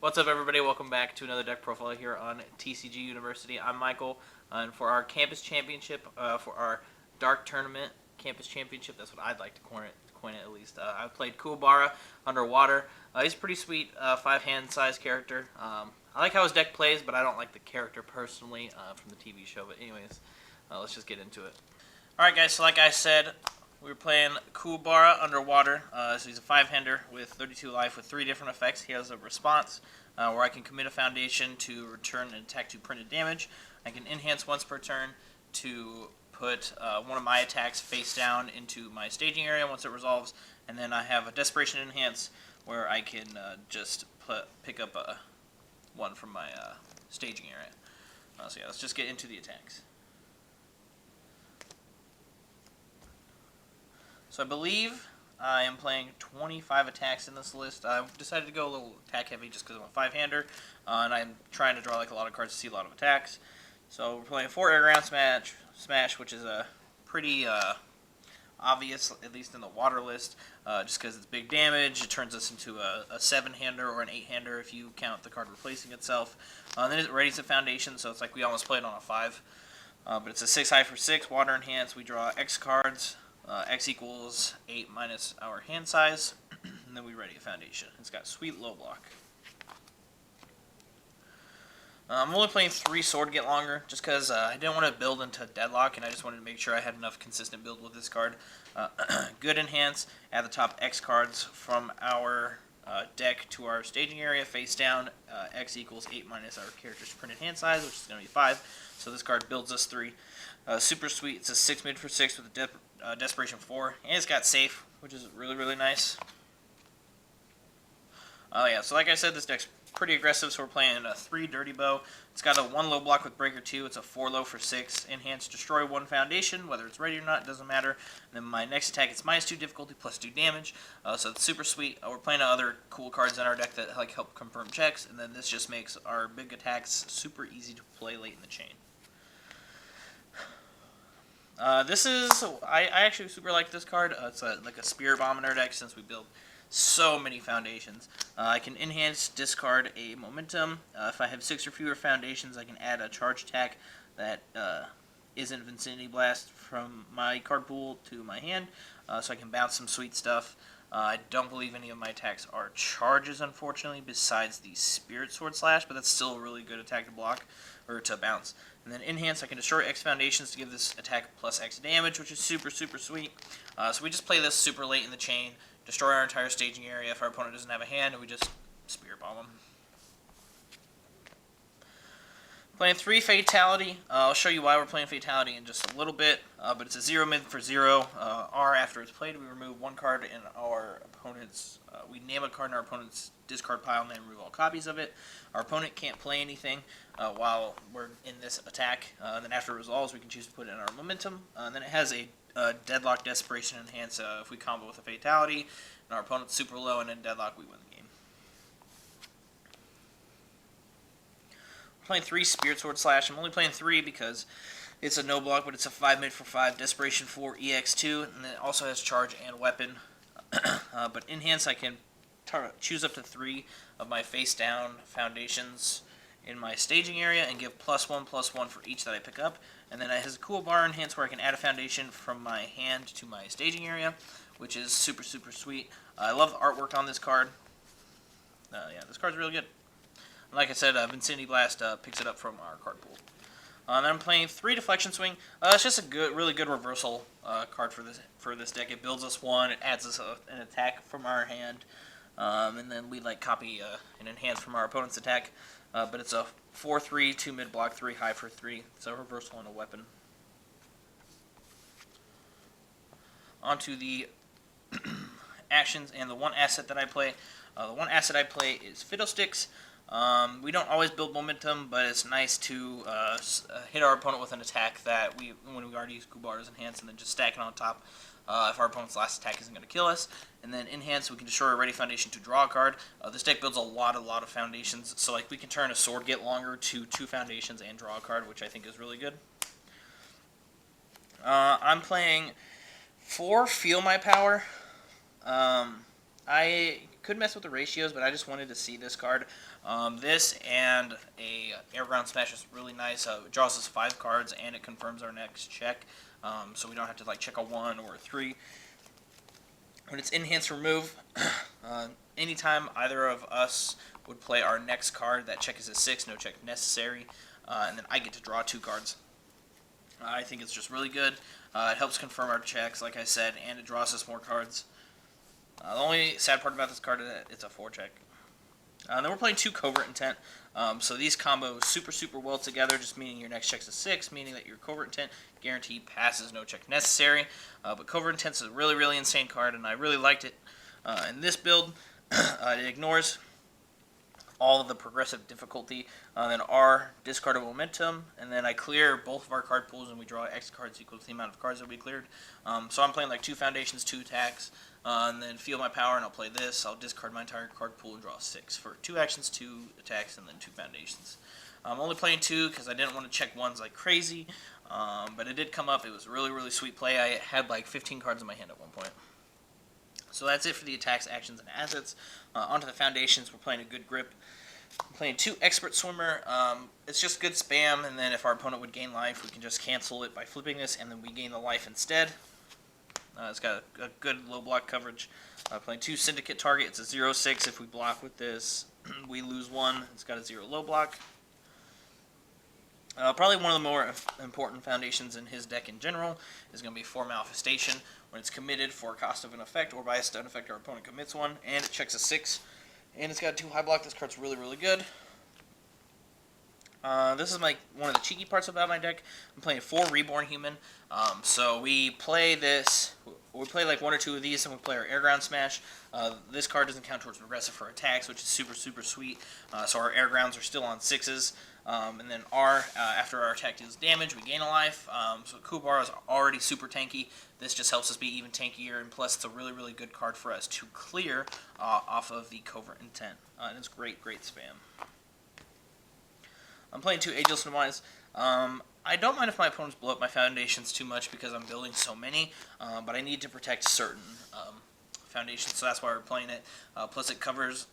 What's up, everybody? Welcome back to another deck profile here on TCGU University. I'm Michael, and for our campus championship, for our Dark Tournament campus championship, that's what I'd like to coin it at least. I played Kuwabara underwater. He's a pretty sweet 5-hand size character. I like how his deck plays, but I don't like the character personally from the TV show. But anyways, let's just get into it. Alright guys, so like I said, we were playing Kuwabara underwater. So he's a 5-hander with 32 life with 3 different effects. He has a response where I can commit a foundation to return an attack to printed damage. I can enhance once per turn to put one of my attacks face down into my staging area once it resolves. And then I have a Desperation Enhance where I can just pick up one from my staging area. So yeah, let's just get into the attacks. So I believe I am playing 25 attacks in this list. I decided to go a little attack heavy just because I'm a 5-hander, and I'm trying to draw like a lot of cards to see a lot of attacks. So we're playing 4 Air Ground Smash, which is a pretty obvious, at least in the water list, just because it's big damage. It turns us into a 7-hander or an 8-hander if you count the card replacing itself. Then it readies a foundation, so it's like we almost played on a 5. But it's a 6 high for 6, water enhance. We draw X cards. X equals 8 minus our hand size, and then we ready a foundation. It's got sweet low block. I'm only playing 3 Sword Get Longer, just because I didn't want to build into Deadlock, and I just wanted to make sure I had enough consistent build with this card. Good Enhance, add the top X cards from our deck to our staging area, face down. X equals 8 minus our character's printed hand size, which is going to be 5. So this card builds us 3. Super sweet, it's a 6 mid for 6 with a Desperation 4, and it's got safe, which is really nice. Yeah, so like I said, this deck's pretty aggressive, so we're playing a 3 Dirty Bow. It's got a 1 low block with Breaker 2, it's a 4 low for 6, enhance, destroy 1 foundation, whether it's ready or not, doesn't matter. And then my next attack, it's -2 difficulty, +2 damage, so it's super sweet. We're playing other cool cards in our deck that like help confirm checks, and then this just makes our big attacks super easy to play late in the chain. I actually super like this card. It's like a Spirit Bomb in our deck since we build so many foundations. I can enhance, discard a momentum. If I have 6 or fewer foundations, I can add a charge attack that isn't Vicinity Blast from my card pool to my hand, so I can bounce some sweet stuff. I don't believe any of my attacks are charges, unfortunately, besides the Spirit Sword Slash, but that's still a really good attack to block, or to bounce. And then Enhance, I can destroy X foundations to give this attack plus X damage, which is super sweet. So we just play this super late in the chain, destroy our entire staging area if our opponent doesn't have a hand, and we just Spirit Bomb them. Playing 3 Fatality. I'll show you why we're playing Fatality in just a little bit, but it's a 0 mid for 0. R after it's played, we remove 1 card in our opponent's, we name a card in our opponent's discard pile and then remove all copies of it. Our opponent can't play anything while we're in this attack. Then after it resolves, we can choose to put it in our momentum. And then it has a Deadlock Desperation Enhance if we combo with a Fatality, and our opponent's super low, and in Deadlock we win the game. Playing 3 Spirit Sword Slash. I'm only playing 3 because it's a no block, but it's a 5 mid for 5, Desperation 4, EX2, and then it also has charge and weapon. But Enhance, I can choose up to 3 of my face down foundations in my staging area and give +1/+1 for each that I pick up. And then it has a Kuwabara Enhance where I can add a foundation from my hand to my staging area, which is super sweet. I love the artwork on this card. Yeah, this card's really good. Like I said, Vicinity Blast picks it up from our card pool. Then I'm playing 3 Deflection Swing. It's just a really good reversal card for this deck. It builds us 1. It adds us an attack from our hand, and then we like copy an enhance from our opponent's attack. But it's a 4/3, 2 mid block, 3 high for 3. It's a reversal and a weapon. Onto the actions and the 1 asset that I play. The 1 asset I play is Fiddlesticks. We don't always build momentum, but it's nice to hit our opponent with an attack that when we already use Kuwabara's Enhance, and then just stack it on top if our opponent's last attack isn't going to kill us. And then Enhance, we can destroy a ready foundation to draw a card. This deck builds a lot of foundations, so like we can turn a Sword Get Longer to 2 foundations and draw a card, which I think is really good. I'm playing 4 Feel My Power. I could mess with the ratios, but I just wanted to see this card. This and a Air Ground Smash is really nice. It draws us 5 cards, and it confirms our next check, so we don't have to like check a 1 or a 3. When it's Enhance Remove, anytime either of us would play our next card, that check is a 6, no check necessary, and then I get to draw 2 cards. I think it's just really good. It helps confirm our checks, like I said, and it draws us more cards. The only sad part about this card is that it's a 4 check. Then we're playing 2 Covert Intent. So these combo super well together, just meaning your next check's a 6, meaning that your Covert Intent guaranteed passes, no check necessary. But Covert Intent's a really insane card, and I really liked it. In this build, it ignores all of the progressive difficulty, then R, discard a momentum, and then I clear both of our card pools, and we draw X cards equal to the amount of cards that we cleared. So I'm playing like 2 foundations, 2 attacks, and then feel my power, and I'll play this. I'll discard my entire card pool and draw 6 for 2 actions, 2 attacks, and then 2 foundations. I'm only playing 2 because I didn't want to check 1s like crazy, but it did come up. It was a really sweet play. I had like 15 cards in my hand at one point. So that's it for the attacks, actions, and assets. Onto the foundations, we're playing a good grip. I'm playing 2 Expert Swimmer. It's just good spam, and then if our opponent would gain life, we can just cancel it by flipping this, and then we gain the life instead. It's got a good low block coverage. Playing 2 Syndicate Target. It's a 0/6. If we block with this, we lose 1. It's got a 0 low block. Probably one of the more important foundations in his deck in general is going to be 4 Manifestation. When it's committed for a cost of an effect or by a stun effect, our opponent commits 1, and it checks a 6. And it's got 2 high block. This card's really good. This is one of the cheeky parts about my deck. I'm playing 4 Reborn Human. So we play this. We play like 1 or 2 of these, and we play our Air Ground Smash. This card doesn't count towards progressive for attacks, which is super sweet. So our Air Grounds are still on 6s. And then R, after our attack deals damage, we gain a life. So Kuwabara is already super tanky. This just helps us be even tankier, and plus it's a really good card for us to clear off of the Covert Intent. And it's great spam. I'm playing 2 Ageless Demise. I don't mind if my opponents blow up my foundations too much because I'm building so many, but I need to protect certain foundations, so that's why we're playing it. Plus it covers,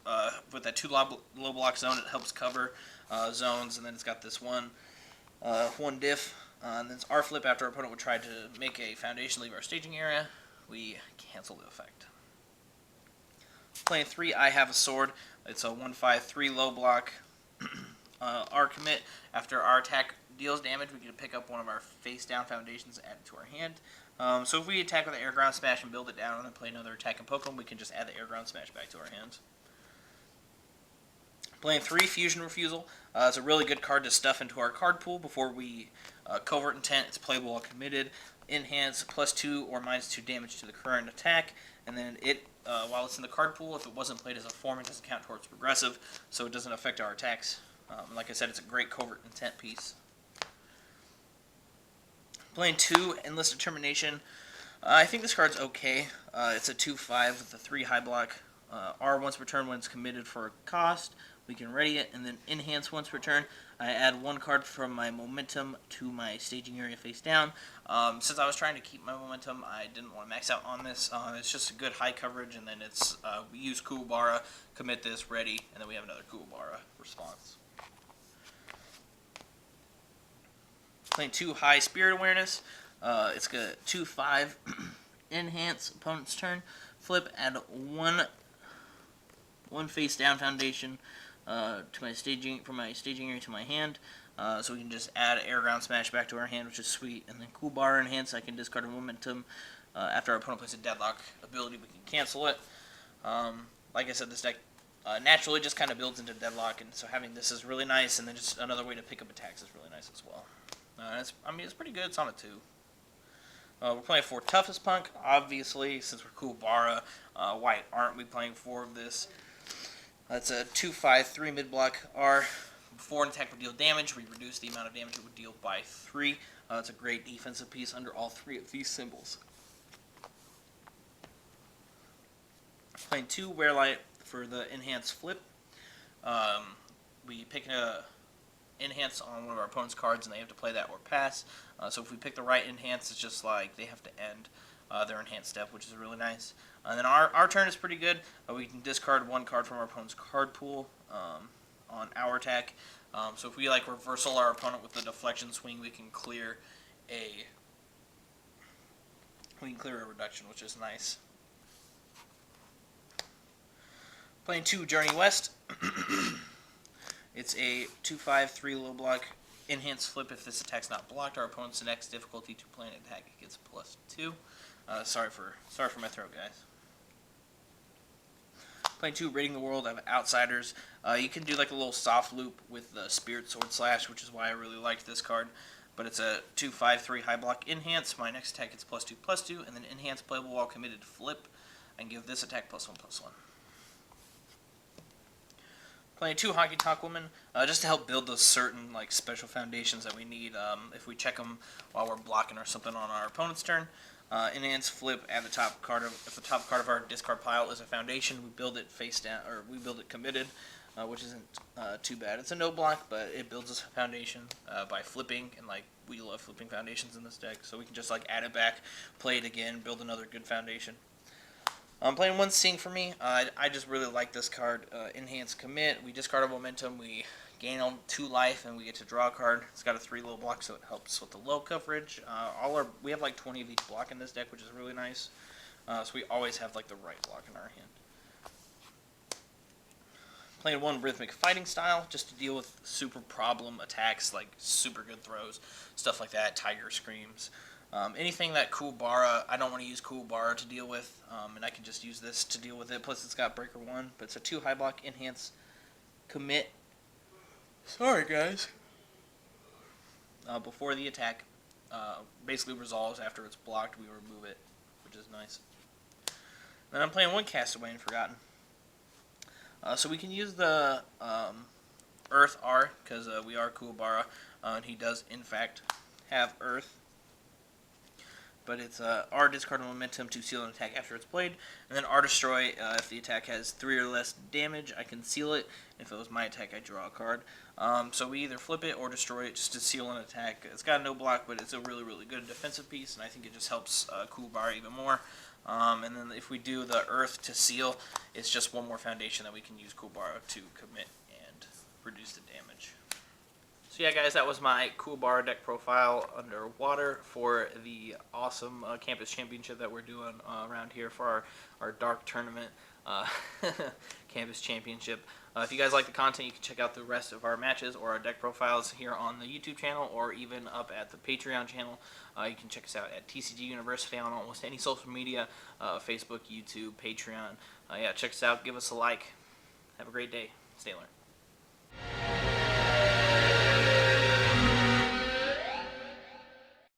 with that 2 low block zone, it helps cover zones, and then it's got this one diff, and then it's R flip after our opponent would try to make a foundation leave our staging area. We cancel the effect. Playing 3 I Have a Sword. It's a 1/5/3 low block. R commit. After our attack deals damage, we get to pick up one of our face down foundations and add it to our hand. So if we attack with the Air Ground Smash and build it down and then play another attack and Pokemon, we can just add the Air Ground Smash back to our hands. Playing 3 Fusion Refusal. It's a really good card to stuff into our card pool before we Covert Intent. It's playable while committed. Enhance +2 or -2 damage to the current attack, and then it, while it's in the card pool, if it wasn't played as a form, it doesn't count towards progressive, so it doesn't affect our attacks. Like I said, it's a great Covert Intent piece. Playing 2 Endless Determination. I think this card's okay. It's a 2/5 with a 3 high block. R once per turn when it's committed for a cost. We can ready it, and then enhance once per turn. I add 1 card from my momentum to my staging area face down. Since I was trying to keep my momentum, I didn't want to max out on this. It's just a good high coverage, and then it's we use Kuwabara, commit this, ready, and then we have another Kuwabara response. Playing 2 High Spirit Awareness. It's got 2/5 enhance opponent's turn. Flip, add one face down foundation to my from my staging area to my hand. So we can just add Air Ground Smash back to our hand, which is sweet. And then Kuwabara enhance. I can discard a momentum. After our opponent plays a deadlock ability, we can cancel it. Like I said, this deck naturally just kind of builds into deadlock, and so having this is really nice. And then just another way to pick up attacks is really nice as well. It's pretty good. It's on a 2. We're playing 4 Toughest Punk. Obviously, since we're Kuwabara, why aren't we playing 4 of this? That's a 2/5/3 mid block R. Before an attack would deal damage, we reduce the amount of damage it would deal by 3. It's a great defensive piece under all 3 of these symbols. Playing 2 Wearlight for the enhance flip. We pick a enhance on one of our opponent's cards, and they have to play that or pass. So if we pick the right enhance, it's just like they have to end. their enhanced step, which is really nice. And then our turn is pretty good. We can discard one card from our opponent's card pool on our attack. So if we like reversal our opponent with the deflection swing, we can clear a reduction, which is nice. Playing 2 Journey West. It's a 2/5/3 low block enhanced flip. If this attack's not blocked, our opponent's next difficulty to play an attack gets +2. Sorry for my throat, guys. Playing 2 Raiding the World of Outsiders. You can do like a little soft loop with the Spirit Sword Slash, which is why I really liked this card. But it's a 2/5/3 high block enhance. My next attack gets +2/+2, and then enhance playable while committed to flip, and give this attack +1/+1. Playing 2 Honky Tonk Women, just to help build those certain like special foundations that we need if we check them while we're blocking or something on our opponent's turn. Enhance flip at the top card if the top card of our discard pile is a foundation, we build it face down, or we build it committed, which isn't too bad. It's a no block, but it builds us a foundation by flipping, and like we love flipping foundations in this deck, so we can just like add it back, play it again, build another good foundation. I'm playing 1 Sing for me. I just really like this card. Enhance commit. We discard our momentum. We gain 2 life, and we get to draw a card. It's got a 3 low block, so it helps with the low coverage. We have like 20 of each block in this deck, which is really nice. So we always have like the right block in our hand. Playing 1 Rhythmic Fighting Style, just to deal with super problem attacks, like super good throws, stuff like that, Tiger Screams. Anything that Kuwabara, I don't want to use Kuwabara to deal with, and I can just use this to deal with it. Plus it's got Breaker 1, but it's a 2 high block, enhance, commit. Sorry guys. Before the attack basically resolves after it's blocked, we remove it, which is nice. Then I'm playing 1 Castaway and Forgotten. So we can use the Earth R, because we are Kuwabara, and he does in fact have Earth. But it's R discard momentum to seal an attack after it's played, and then R destroy if the attack has 3 or less damage. I can seal it. If it was my attack, I draw a card. So we either flip it or destroy it just to seal an attack. It's got no block, but it's a really, really good defensive piece, and I think it just helps Kuwabara even more. And then if we do the Earth to seal, it's just 1 more foundation that we can use Kuwabara to commit and reduce the damage. So yeah, guys, that was my Kuwabara deck profile underwater for the awesome campus championship that we're doing around here for our dark tournament campus championship. If you guys like the content, you can check out the rest of our matches or our deck profiles here on the YouTube channel, or even up at the Patreon channel. You can check us out at TCGU University on almost any social media, Facebook, YouTube, Patreon. Yeah, check us out. Give us a like. Have a great day. Stay learned.